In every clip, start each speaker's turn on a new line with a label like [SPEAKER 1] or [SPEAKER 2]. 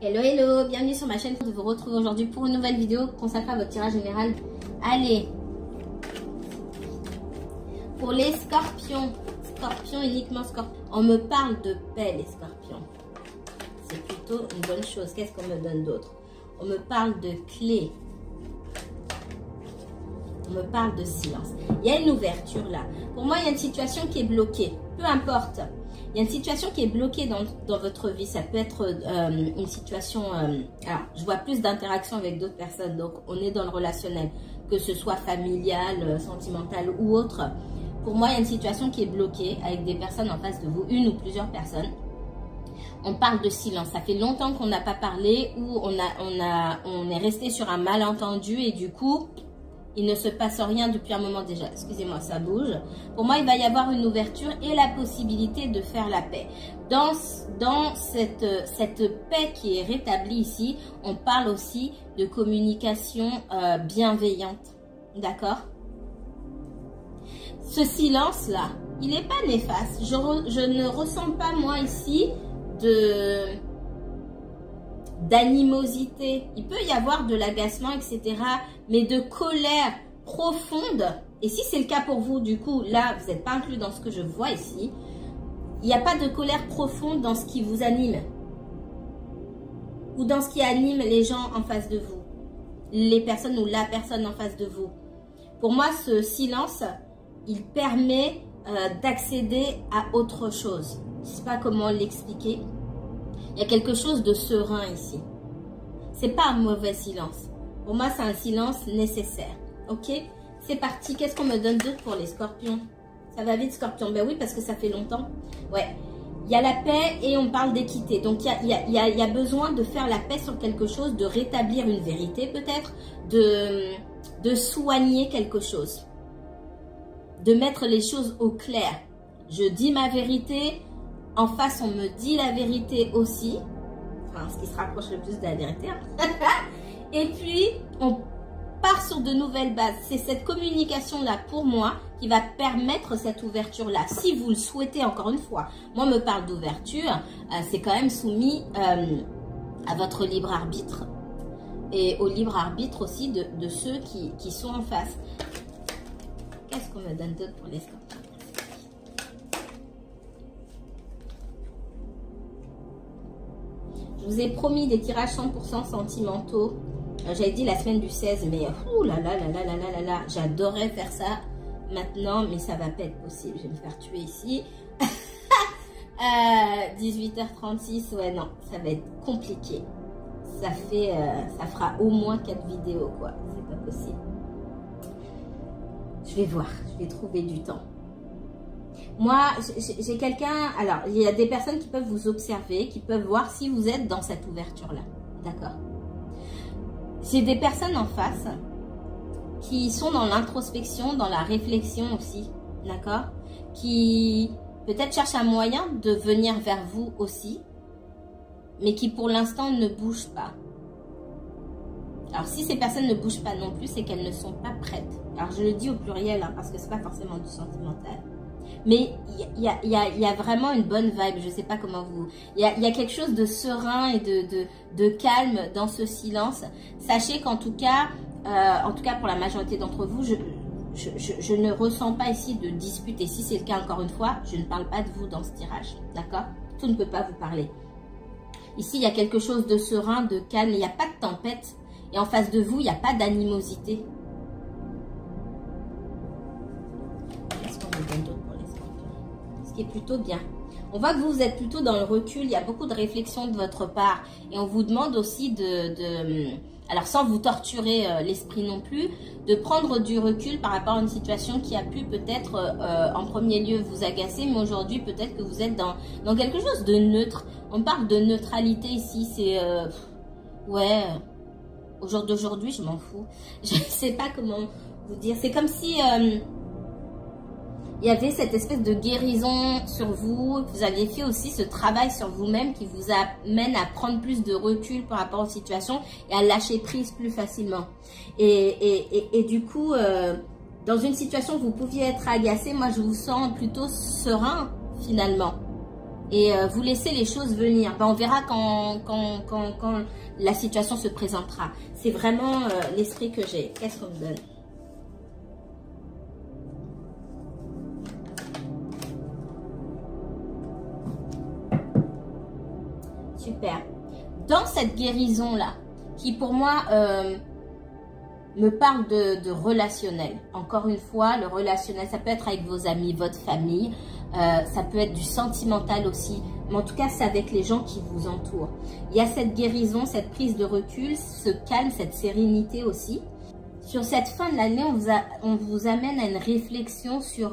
[SPEAKER 1] Hello hello, bienvenue sur ma chaîne. Je vous retrouve aujourd'hui pour une nouvelle vidéo consacrée à votre tirage général. Allez, pour les scorpions, uniquement scorpions. On me parle de paix les scorpions. C'est plutôt une bonne chose. Qu'est-ce qu'on me donne d'autre? On me parle de clés. On me parle de silence. Il y a une ouverture là. Pour moi, il y a une situation qui est bloquée. Peu importe. Il y a une situation qui est bloquée dans votre vie. Ça peut être une situation... alors, je vois plus d'interaction avec d'autres personnes. Donc, on est dans le relationnel. Que ce soit familial, sentimental ou autre. Pour moi, il y a une situation qui est bloquée avec des personnes en face de vous. Une ou plusieurs personnes. On parle de silence. Ça fait longtemps qu'on n'a pas parlé ou on est resté sur un malentendu et du coup... il ne se passe rien depuis un moment déjà. Excusez-moi, ça bouge. Pour moi, il va y avoir une ouverture et la possibilité de faire la paix. Dans cette paix qui est rétablie ici, on parle aussi de communication bienveillante. D'accord? Ce silence-là, il n'est pas néfaste. Je ne ressens pas, moi, ici, d'animosité. Il peut y avoir de l'agacement, etc. Mais de colère profonde. Et si c'est le cas pour vous, du coup, là, vous n'êtes pas inclus dans ce que je vois ici. Il n'y a pas de colère profonde dans ce qui vous anime. Ou dans ce qui anime les gens en face de vous. Les personnes ou la personne en face de vous. Pour moi, ce silence, il permet d'accéder à autre chose. Je ne sais pas comment l'expliquer. Il y a quelque chose de serein ici. C'est pas un mauvais silence. Pour moi, c'est un silence nécessaire. Ok? C'est parti. Qu'est-ce qu'on me donne d'autre pour les scorpions? Ça va vite, scorpion. Ben oui, parce que ça fait longtemps. Ouais. Il y a la paix et on parle d'équité. Donc, il y a besoin de faire la paix sur quelque chose, de rétablir une vérité peut-être, de soigner quelque chose. De mettre les choses au clair. Je dis ma vérité. En face, on me dit la vérité aussi. Enfin, ce qui se rapproche le plus de la vérité. Hein. Et puis, on part sur de nouvelles bases. C'est cette communication-là, pour moi, qui va permettre cette ouverture-là. Si vous le souhaitez, encore une fois. Moi, on me parle d'ouverture. C'est quand même soumis à votre libre arbitre. Et au libre arbitre aussi de ceux qui sont en face. Qu'est-ce qu'on me donne d'autre pour les scorpions? Je vous ai promis des tirages 100% sentimentaux. J'avais dit la semaine du 16, mais ouh là là là là là là là, j'adorais faire ça maintenant, mais ça va pas être possible. Je vais me faire tuer ici. 18h36, ouais non, ça va être compliqué. Ça fera au moins 4 vidéos quoi, c'est pas possible. Je vais voir, je vais trouver du temps. Moi, j'ai quelqu'un... Alors, il y a des personnes qui peuvent vous observer, qui peuvent voir si vous êtes dans cette ouverture-là. D'accord? J'ai des personnes en face qui sont dans l'introspection, dans la réflexion aussi. D'accord? Qui peut-être cherchent un moyen de venir vers vous aussi, mais qui pour l'instant ne bougent pas. Alors, si ces personnes ne bougent pas non plus, c'est qu'elles ne sont pas prêtes. Alors, je le dis au pluriel, hein, parce que c'est pas forcément du sentimental. Mais il y a vraiment une bonne vibe, je ne sais pas comment vous... Il y a quelque chose de serein et de calme dans ce silence. Sachez qu'en tout cas pour la majorité d'entre vous, je ne ressens pas ici de dispute. Et si c'est le cas encore une fois, je ne parle pas de vous dans ce tirage. D'accord? Tout ne peut pas vous parler. Ici, il y a quelque chose de serein, de calme. Il n'y a pas de tempête. Et en face de vous, il n'y a pas d'animosité. Qu'est-ce qu'on me donne d'autre pour les scorpions? Ce qui est plutôt bien. On voit que vous êtes plutôt dans le recul. Il y a beaucoup de réflexion de votre part. Et on vous demande aussi alors sans vous torturer l'esprit non plus, de prendre du recul par rapport à une situation qui a pu peut-être en premier lieu vous agacer. Mais aujourd'hui, peut-être que vous êtes dans quelque chose de neutre. On parle de neutralité ici. C'est... ouais... Au jour d'aujourd'hui, je m'en fous. Je ne sais pas comment vous dire. C'est comme si il y avait cette espèce de guérison sur vous. Vous aviez fait aussi ce travail sur vous-même qui vous amène à prendre plus de recul par rapport aux situations et à lâcher prise plus facilement. Et du coup, dans une situation où vous pouviez être agacé, moi je vous sens plutôt serein finalement. et vous laissez les choses venir. Ben, on verra quand la situation se présentera. C'est vraiment l'esprit que j'ai. Qu'est-ce qu'on me donne? Super. Dans cette guérison-là, qui pour moi me parle de relationnel. Encore une fois, le relationnel, ça peut être avec vos amis, votre famille, ça peut être du sentimental aussi. Mais en tout cas, c'est avec les gens qui vous entourent. Il y a cette guérison, cette prise de recul, ce calme, cette sérénité aussi. Sur cette fin de l'année, on vous amène à une réflexion sur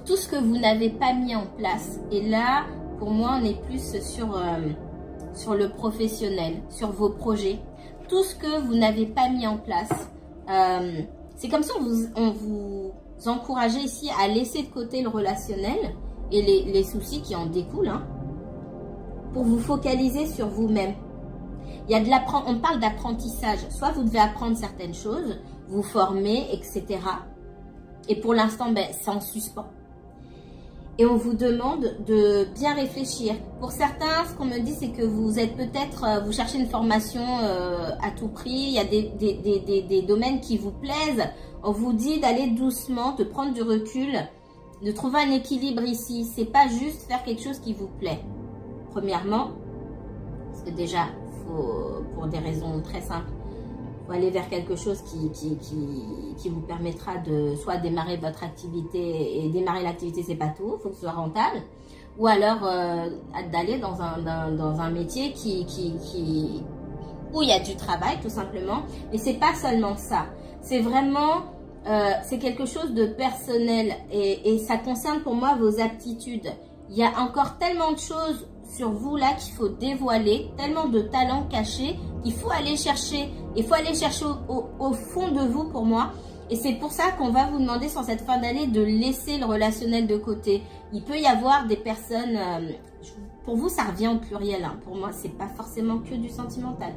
[SPEAKER 1] tout ce que vous n'avez pas mis en place. Et là, pour moi, on est plus sur le professionnel, sur vos projets. Tout ce que vous n'avez pas mis en place. C'est comme ça on vous encourageait ici à laisser de côté le relationnel et les soucis qui en découlent, hein, pour vous focaliser sur vous-même. Il y a on parle d'apprentissage. Soit vous devez apprendre certaines choses, vous former, etc. Et pour l'instant, ben, c'est en suspens. Et on vous demande de bien réfléchir. Pour certains, ce qu'on me dit, c'est que vous êtes peut-être, vous cherchez une formation à tout prix. Il y a des domaines qui vous plaisent. On vous dit d'aller doucement, de prendre du recul, de trouver un équilibre ici. C'est pas juste faire quelque chose qui vous plaît. Premièrement, parce que déjà, pour des raisons très simples, faut aller vers quelque chose qui vous permettra de soit démarrer votre activité, et démarrer l'activité c'est pas tout, il faut que ce soit rentable, ou alors d'aller dans un métier où il y a du travail tout simplement. Mais c'est pas seulement ça, c'est vraiment c'est quelque chose de personnel et ça concerne pour moi vos aptitudes. Il y a encore tellement de choses sur vous là qu'il faut dévoiler, tellement de talents cachés qu'il faut aller chercher. Il faut aller chercher au fond de vous pour moi. Et c'est pour ça qu'on va vous demander sur cette fin d'année de laisser le relationnel de côté. Il peut y avoir des personnes, pour vous ça revient au pluriel, hein. Pour moi c'est pas forcément que du sentimental.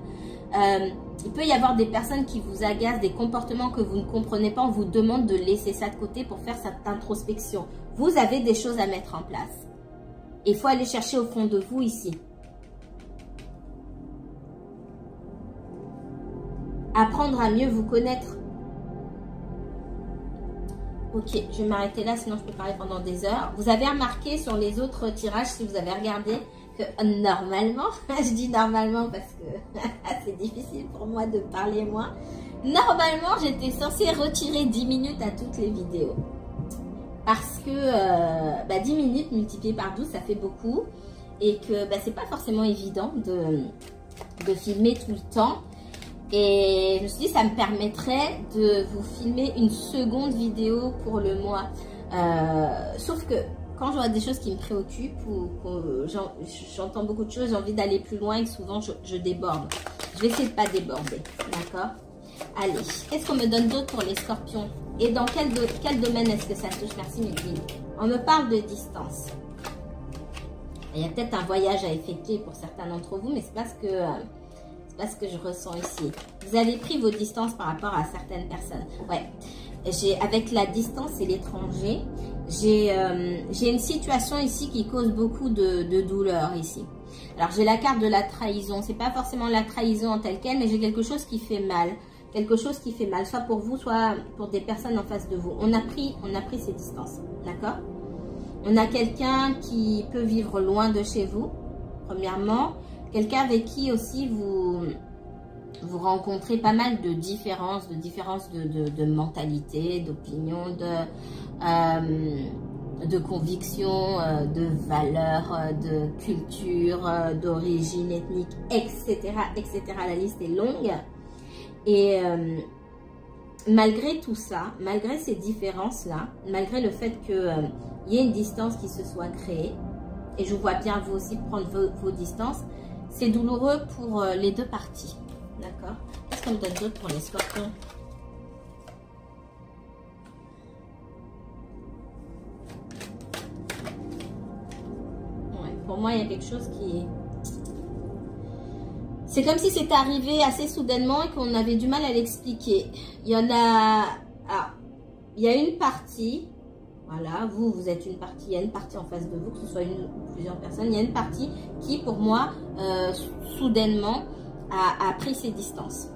[SPEAKER 1] Il peut y avoir des personnes qui vous agacent, des comportements que vous ne comprenez pas. On vous demande de laisser ça de côté pour faire cette introspection. Vous avez des choses à mettre en place. Il faut aller chercher au fond de vous ici. Apprendre à mieux vous connaître. Ok, je vais m'arrêter là, sinon je peux parler pendant des heures. Vous avez remarqué sur les autres tirages, si vous avez regardé, que normalement, je dis normalement parce que c'est difficile pour moi de parler moi. Normalement, j'étais censée retirer 10 minutes à toutes les vidéos. Parce que 10 minutes multipliées par 12, ça fait beaucoup. Et que c'est pas forcément évident de filmer tout le temps. Et je me suis dit, ça me permettrait de vous filmer une seconde vidéo pour le mois. Sauf que quand je vois des choses qui me préoccupent ou que j'entends beaucoup de choses, j'ai envie d'aller plus loin et que souvent je déborde. Je vais essayer de ne pas déborder, d'accord? Allez, qu'est-ce qu'on me donne d'autre pour les scorpions? Et dans quel domaine est-ce que ça touche? Merci Mélanie. On me parle de distance. Il y a peut-être un voyage à effectuer pour certains d'entre vous, mais c'est pas ce que je ressens ici. Vous avez pris vos distances par rapport à certaines personnes. Ouais. Avec la distance et l'étranger, j'ai une situation ici qui cause beaucoup de douleur ici. Alors j'ai la carte de la trahison. C'est pas forcément la trahison en telle quelle, mais j'ai quelque chose qui fait mal. Quelque chose qui fait mal, soit pour vous, soit pour des personnes en face de vous. On a pris ces distances, d'accord? On a quelqu'un qui peut vivre loin de chez vous, premièrement. Quelqu'un avec qui aussi vous rencontrez pas mal de différences de mentalité, d'opinion, de conviction, de valeurs, de culture, d'origine ethnique, etc., etc. La liste est longue. Et malgré tout ça, malgré ces différences-là, malgré le fait qu'il y ait une distance qui se soit créée, et je vous vois bien vous aussi prendre vos distances, c'est douloureux pour les deux parties. D'accord? Qu'est-ce qu'on me donne d'autre pour les scorpions? Ouais, pour moi, il y a quelque chose qui est... C'est comme si c'était arrivé assez soudainement et qu'on avait du mal à l'expliquer. Il y en a... Ah, il y a une partie Voilà, vous êtes une partie, il y a une partie en face de vous, que ce soit une ou plusieurs personnes, il y a une partie qui, pour moi, soudainement, a pris ses distances.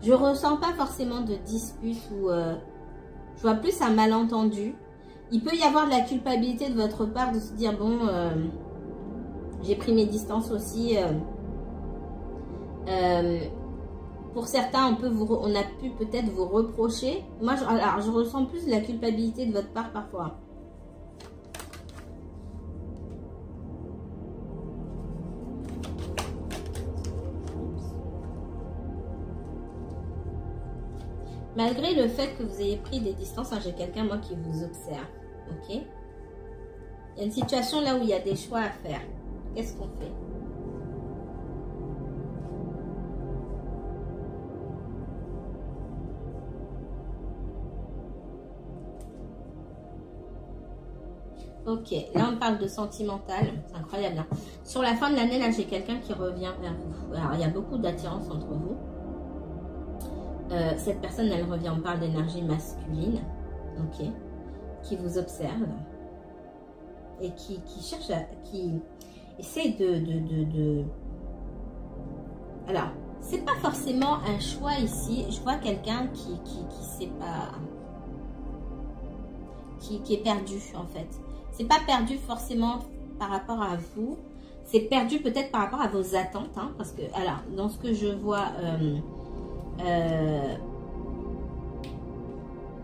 [SPEAKER 1] Je ressens pas forcément de dispute ou je vois plus un malentendu. Il peut y avoir de la culpabilité de votre part de se dire bon, j'ai pris mes distances aussi. Pour certains, on a pu peut-être vous reprocher. Moi, alors, je ressens plus de la culpabilité de votre part parfois. Malgré le fait que vous ayez pris des distances, hein, j'ai quelqu'un, moi, qui vous observe. Ok? Il y a une situation là où il y a des choix à faire. Qu'est-ce qu'on fait? Ok, là on parle de sentimental, c'est incroyable. Hein. Sur la fin de l'année, là j'ai quelqu'un qui revient vers vous. Alors il y a beaucoup d'attirance entre vous. Cette personne, elle revient, on parle d'énergie masculine, ok, qui vous observe et qui cherche, qui essaie de... Alors, c'est pas forcément un choix ici. Je vois quelqu'un qui sait pas, qui est perdu en fait. C'est pas perdu forcément par rapport à vous. C'est perdu peut-être par rapport à vos attentes. Hein, parce que, alors, dans ce que je vois,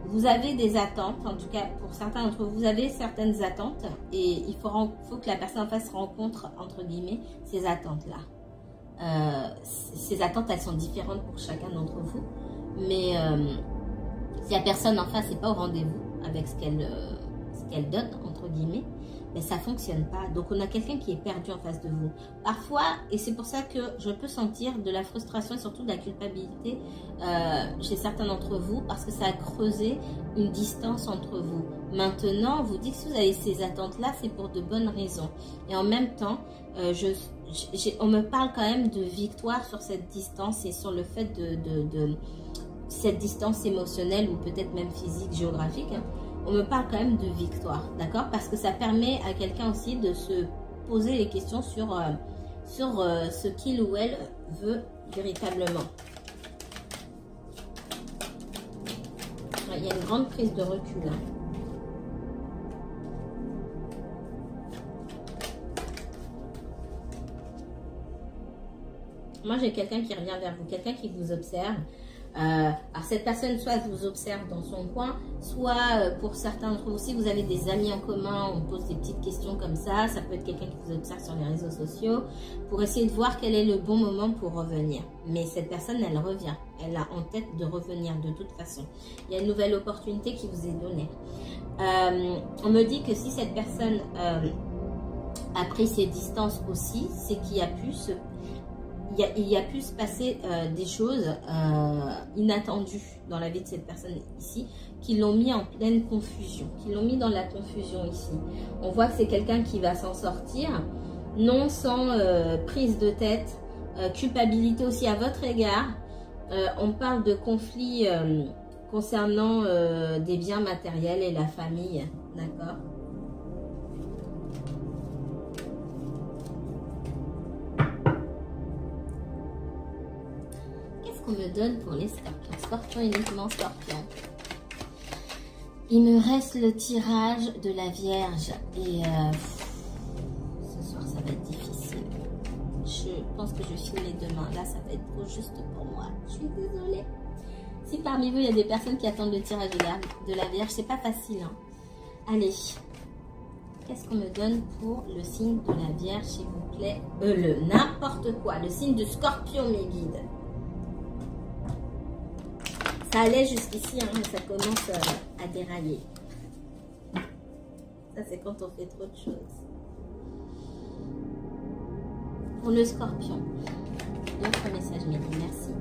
[SPEAKER 1] vous avez des attentes. En tout cas, pour certains d'entre vous, vous avez certaines attentes. Et il faut que la personne en face rencontre, entre guillemets, ces attentes-là. Ces attentes, elles sont différentes pour chacun d'entre vous. Mais si la personne en face n'est pas au rendez-vous avec ce qu'elle donne, entre guillemets, mais ça ne fonctionne pas. Donc, on a quelqu'un qui est perdu en face de vous. Parfois, et c'est pour ça que je peux sentir de la frustration et surtout de la culpabilité chez certains d'entre vous, parce que ça a creusé une distance entre vous. Maintenant, vous dites que si vous avez ces attentes-là, c'est pour de bonnes raisons. Et en même temps, on me parle quand même de victoire sur cette distance et sur le fait de cette distance émotionnelle ou peut-être même physique, géographique, hein. On me parle quand même de victoire, d'accord? Parce que ça permet à quelqu'un aussi de se poser les questions sur ce qu'il ou elle veut véritablement. Il y a une grande prise de recul. Hein. Moi, j'ai quelqu'un qui revient vers vous, quelqu'un qui vous observe. Alors cette personne soit vous observe dans son coin, soit pour certains d'entre vous, si vous avez des amis en commun, on pose des petites questions comme ça peut être quelqu'un qui vous observe sur les réseaux sociaux, pour essayer de voir quel est le bon moment pour revenir. Mais cette personne, elle revient, elle a en tête de revenir de toute façon. Il y a une nouvelle opportunité qui vous est donnée. On me dit que si cette personne a pris ses distances aussi, c'est qu'il y a pu se passer des choses inattendues dans la vie de cette personne ici, qui l'ont mis en pleine confusion, qui l'ont mis dans la confusion ici. On voit que c'est quelqu'un qui va s'en sortir, non sans prise de tête, culpabilité aussi à votre égard. On parle de conflits concernant des biens matériels et la famille, d'accord ? Qu'on me donne pour les scorpions. Scorpion, uniquement scorpion. Il me reste le tirage de la Vierge. Et ce soir, ça va être difficile. Je pense que je finis demain. Là, ça va être trop juste pour moi. Je suis désolée. Si parmi vous, il y a des personnes qui attendent le tirage de la Vierge, c'est pas facile. Hein. Allez. Qu'est-ce qu'on me donne pour le signe de la Vierge, s'il vous plaît? Le n'importe quoi. Le signe du Scorpion, mes guides. Ça allait jusqu'ici, hein, mais ça commence à dérailler. Ça, c'est quand on fait trop de choses. Pour le Scorpion. D'autres messages, mes guides, merci.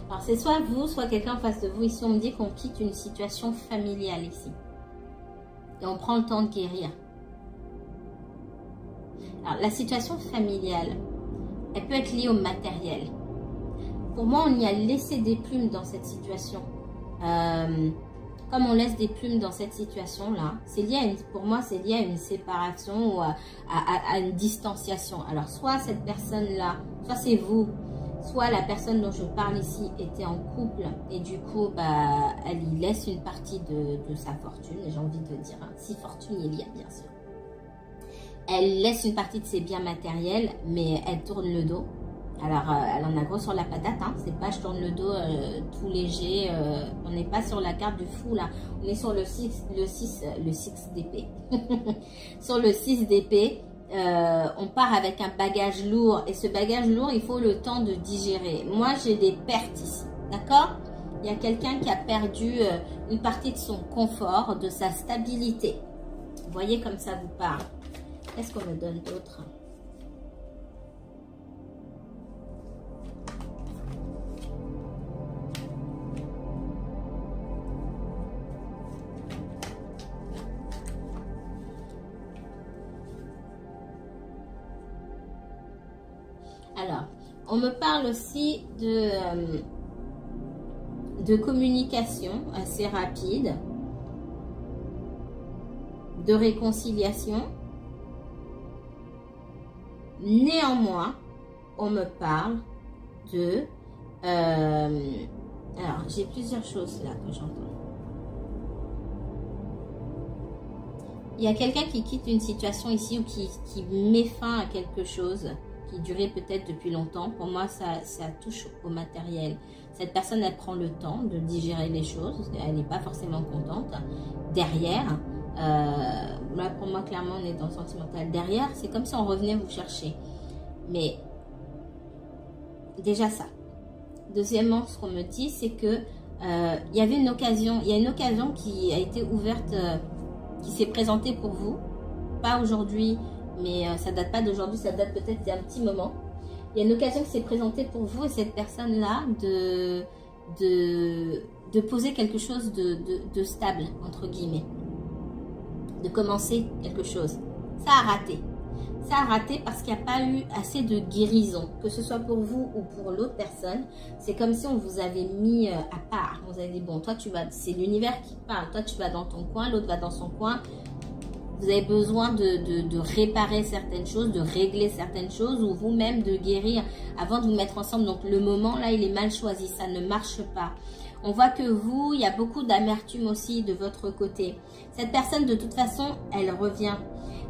[SPEAKER 1] Alors, c'est soit vous, soit quelqu'un en face de vous. Ici, on me dit qu'on quitte une situation familiale ici. Et on prend le temps de guérir. Alors, la situation familiale, elle peut être liée au matériel. Pour moi, on y a laissé des plumes dans cette situation. Comme on laisse des plumes dans cette situation-là, c'est lié à pour moi, c'est lié à une séparation ou à une distanciation. Alors, soit cette personne-là, soit c'est vous, soit la personne dont je parle ici était en couple et du coup, bah, elle y laisse une partie de sa fortune, j'ai envie de dire, hein, si fortune il y a bien sûr. Elle laisse une partie de ses biens matériels, mais elle tourne le dos. Alors, elle en a gros sur la patate, hein. C'est pas je tourne le dos tout léger. On n'est pas sur la carte du fou, là. On est sur le 6 d'épée. Sur le 6 d'épée, on part avec un bagage lourd. Et ce bagage lourd, il faut le temps de digérer. Moi, j'ai des pertes ici, d'accord? Il y a quelqu'un qui a perdu une partie de son confort, de sa stabilité. Vous voyez comme ça vous parle. Qu'est-ce qu'on me donne d'autre? Alors, on me parle aussi de communication assez rapide, de réconciliation. Néanmoins, on me parle de... alors, j'ai plusieurs choses là que j'entends. Il y a quelqu'un qui quitte une situation ici ou qui met fin à quelque chose qui durait peut-être depuis longtemps. Pour moi, ça touche au matériel. Cette personne, elle prend le temps de digérer les choses. Elle n'est pas forcément contente. Derrière, là, pour moi, clairement, on est dans le sentimental. Derrière, c'est comme si on revenait vous chercher. Mais, déjà ça. Deuxièmement, ce qu'on me dit, c'est que il y avait une occasion. Il y a une occasion qui a été ouverte, qui s'est présentée pour vous. Pas aujourd'hui, mais ça date pas d'aujourd'hui, ça date peut-être d'il y a un petit moment. Il y a une occasion qui s'est présentée pour vous et cette personne-là de poser quelque chose de stable, entre guillemets. De commencer quelque chose. Ça a raté. Ça a raté parce qu'il n'y a pas eu assez de guérison. Que ce soit pour vous ou pour l'autre personne, c'est comme si on vous avait mis à part. On vous avait dit, bon, toi tu vas, c'est l'univers qui parle. Toi tu vas dans ton coin, l'autre va dans son coin. Vous avez besoin de réparer certaines choses, de régler certaines choses ou vous-même de guérir avant de vous mettre ensemble. Donc le moment là, il est mal choisi, ça ne marche pas. On voit que vous, il y a beaucoup d'amertume aussi de votre côté. Cette personne, de toute façon, elle revient.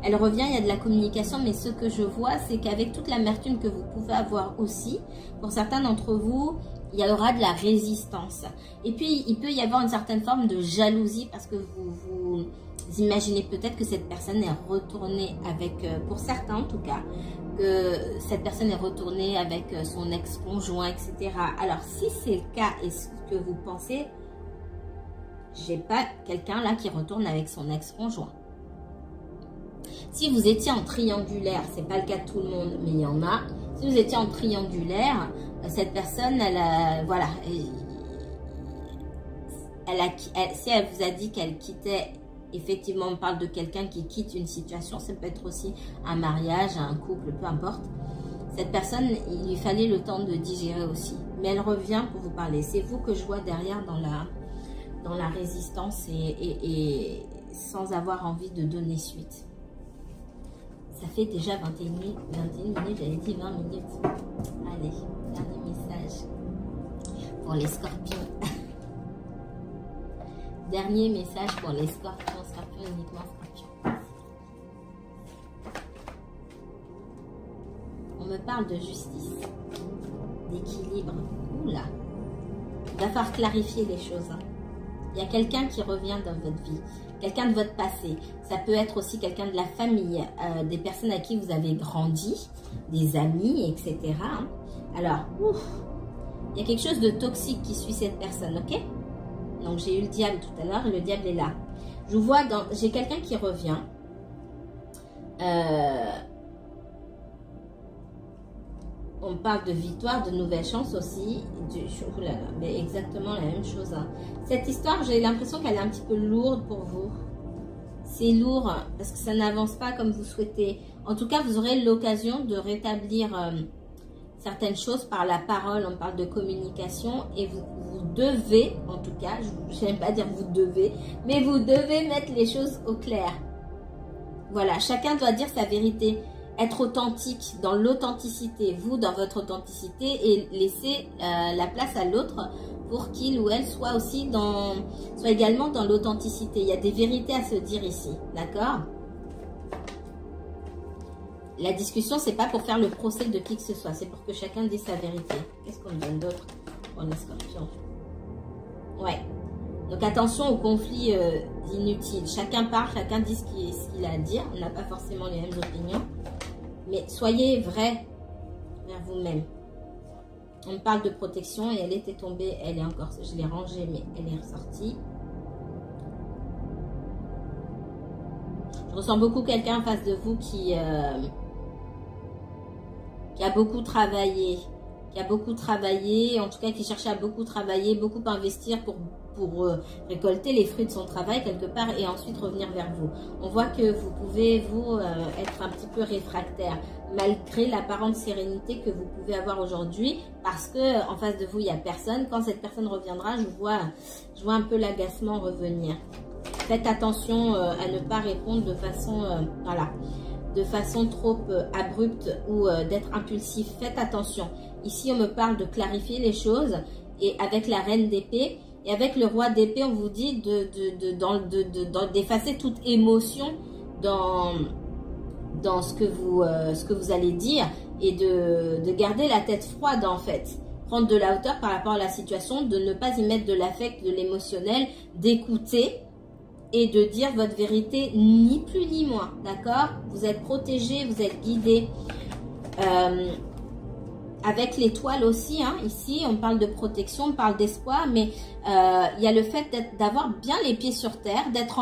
[SPEAKER 1] Elle revient, il y a de la communication, mais ce que je vois, c'est qu'avec toute l'amertume que vous pouvez avoir aussi, pour certains d'entre vous, il y aura de la résistance. Et puis, il peut y avoir une certaine forme de jalousie parce que vous imaginez peut-être que cette personne est retournée avec, pour certains en tout cas, que cette personne est retournée avec son ex-conjoint, etc. Alors, si c'est le cas et ce que vous pensez, j'ai pas quelqu'un là qui retourne avec son ex-conjoint. Si vous étiez en triangulaire, c'est pas le cas de tout le monde, mais il y en a. Si vous étiez en triangulaire, cette personne, elle a, voilà, si elle vous a dit qu'elle quittait, effectivement, on parle de quelqu'un qui quitte une situation, ça peut être aussi un mariage, un couple, peu importe. Cette personne, il lui fallait le temps de digérer aussi. Mais elle revient pour vous parler. C'est vous que je vois derrière dans la résistance et sans avoir envie de donner suite. Ça fait déjà 21 minutes, j'avais dit 20 minutes. Allez, dernier message pour les scorpions. Dernier message pour les scorpions, uniquement scorpions. On me parle de justice, d'équilibre. Oula, il va falloir clarifier les choses. Hein. Il y a quelqu'un qui revient dans votre vie, quelqu'un de votre passé. Ça peut être aussi quelqu'un de la famille, des personnes à qui vous avez grandi, des amis, etc. Hein. Alors, il y a quelque chose de toxique qui suit cette personne, ok? Donc, j'ai eu le diable tout à l'heure et le diable est là. Je vous vois, j'ai quelqu'un qui revient. on parle de victoire, de nouvelles chances aussi. Oh là là, mais exactement la même chose. Hein. Cette histoire, j'ai l'impression qu'elle est un petit peu lourde pour vous. C'est lourd parce que ça n'avance pas comme vous souhaitez. En tout cas, vous aurez l'occasion de rétablir certaines choses par la parole. On parle de communication et vous devez, en tout cas, je n'aime pas dire vous devez, mais vous devez mettre les choses au clair. Voilà, chacun doit dire sa vérité. Être authentique, dans l'authenticité, vous dans votre authenticité et laisser la place à l'autre pour qu'il ou elle soit aussi soit également dans l'authenticité. Il y a des vérités à se dire ici, d'accord? La discussion, c'est pas pour faire le procès de qui que ce soit, c'est pour que chacun dise sa vérité. Qu'est-ce qu'on me donne d'autre pour les scorpions? Ouais. Donc attention aux conflits inutiles. Chacun parle, chacun dit ce qu'il a à dire. On n'a pas forcément les mêmes opinions. Mais soyez vrai vers vous-même. On me parle de protection et elle était tombée, elle est encore, je l'ai rangée mais elle est ressortie. Je ressens beaucoup quelqu'un en face de vous qui a beaucoup travaillé. En tout cas qui cherchait à beaucoup travailler, beaucoup investir pour récolter les fruits de son travail quelque part et ensuite revenir vers vous. On voit que vous pouvez, être un petit peu réfractaire malgré l'apparente sérénité que vous pouvez avoir aujourd'hui parce que en face de vous, il n'y a personne. Quand cette personne reviendra, je vois un peu l'agacement revenir. Faites attention à ne pas répondre de façon, de façon trop abrupte ou d'être impulsif. Faites attention. Ici, on me parle de clarifier les choses et avec la reine d'épée et avec le roi d'épée, on vous dit d'effacer toute émotion dans ce que vous allez dire et de garder la tête froide en fait. Prendre de la hauteur par rapport à la situation, de ne pas y mettre de l'affect, de l'émotionnel, d'écouter et de dire votre vérité, ni plus ni moins, d'accord? Vous êtes protégé, vous êtes guidé. Avec l'étoile aussi, hein, ici, on parle de protection, on parle d'espoir, mais il y a le fait d'avoir bien les pieds sur terre, d'être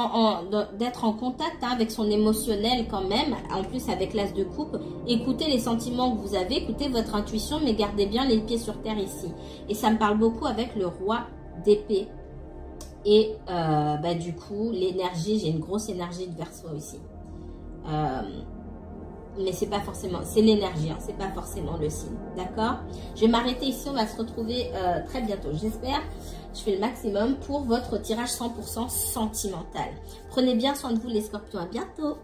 [SPEAKER 1] en contact hein, avec son émotionnel quand même, en plus avec l'as de coupe. Écoutez les sentiments que vous avez, écoutez votre intuition, mais gardez bien les pieds sur terre ici. Et ça me parle beaucoup avec le roi d'épée. Et du coup, l'énergie, j'ai une grosse énergie de Verseau ici. Mais c'est pas forcément, c'est l'énergie, hein, c'est pas forcément le signe, d'accord? Je vais m'arrêter ici, on va se retrouver très bientôt, j'espère. Je fais le maximum pour votre tirage 100% sentimental. Prenez bien soin de vous les scorpions, à bientôt.